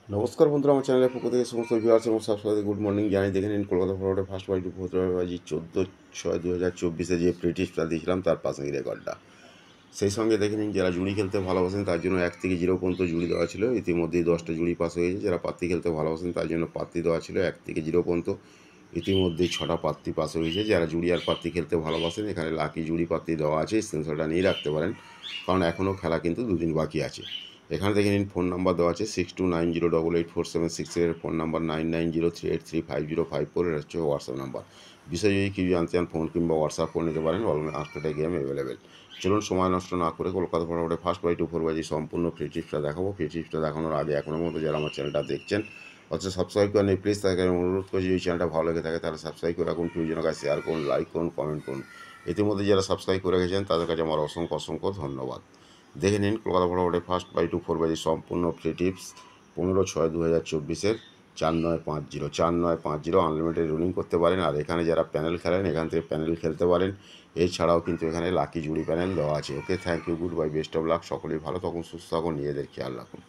নমস্কার বন্ধুরা, আমার চ্যানেলের পক্ষ থেকে সমস্ত ভিউয়ার্স এবং সাবস্ক্রাইবার গুড মর্নিং জানিয়ে দেখে নিন। কলকাতা ফরওয়ার্ডে ফার্স্ট বাই টু ফোর্থবাজি 14/6/2024 যে প্রি টিপসটা দিয়েছিলাম তার পাসিং রেকর্ডটা। সেই সঙ্গে দেখে নিন, যারা জুড়ি খেলতে ভালোবাসেন তার জন্য 1 থেকে 0 পর্যন্ত জুড়ি দেওয়া ছিল। ইতিমধ্যেই 10টা জুড়ি পাস হয়ে গেছে। যারা পাত্তি খেলতে ভালোবাসেন তার জন্য পাত্তি দেওয়া ছিল 1 থেকে 0 পর্যন্ত। ইতিমধ্যেই 6টা পাত্তি পাস হয়ে গেছে। যারা জুড়ি আর পাত্তি খেলতে ভালোবাসেন, এখানে লাকি জুড়ি পাত্তি দেওয়া আছে, স্ক্রিনশটটা নিয়ে রাখতে পারেন, কারণ এখনও খেলা কিন্তু 2 দিন বাকি আছে। এখানে দেখে নিন, ফোন নাম্বার দেওয়া আছে 6290884766 এর ফোন নাম্বার, 9903835054 এর হচ্ছে হোয়াটসঅ্যাপ নাম্বার। বিষয় যদি কিছু জানতে চান ফোন কিংবা হোয়াটসঅ্যাপ করে নিতে পারেন। অলরেডি 8টা গেম অ্যাভেলেবেল। চলুন সময় নষ্ট না করে কলকাতা ফরওয়ার্ডে ফার্স্ট বাই টু ফোরবাজি সম্পূর্ণ ফ্রি টিপসটা দেখাবো। ফ্রি টিপসটা দেখানোর আগে এখনও মতো যারা আমার চ্যানেলটা দেখছেন অথচ সাবস্ক্রাইব করেন, প্লিজ তাকে আমি অনুরোধ করছি, যদি চ্যানেলটা ভালো লেগে থাকে তাহলে সাবস্ক্রাইব করে রাখুন, প্রিয়জনের কাছে শেয়ার করুন, লাইক করুন, কমেন্ট করুন। ইতিমধ্যে যারা সাবস্ক্রাইব করে গেছেন তাদের কাছে আমার অসংখ্য অসংখ্য ধন্যবাদ। দেখে নিন কলকাতা ফরওয়ার্ডে ফার্স্ট বাই টু ফোরবাজি সম্পূর্ণ ফ্রি টিপস 15/6/2024 4950 4950 আনলিমিটেড রুনিং করতে পারেন। আর এখানে যারা প্যানেল খেলেন এখান থেকে প্যানেল খেলতে পারেন। এছাড়াও কিন্তু এখানে লাকি জুড়ি প্যানেল দেওয়া আছে। Okay, thank you, goodbye, best of luck. সকলেই ভালো থাকুন, সুস্থ থাকুন, নিজেদের খেয়াল রাখুন।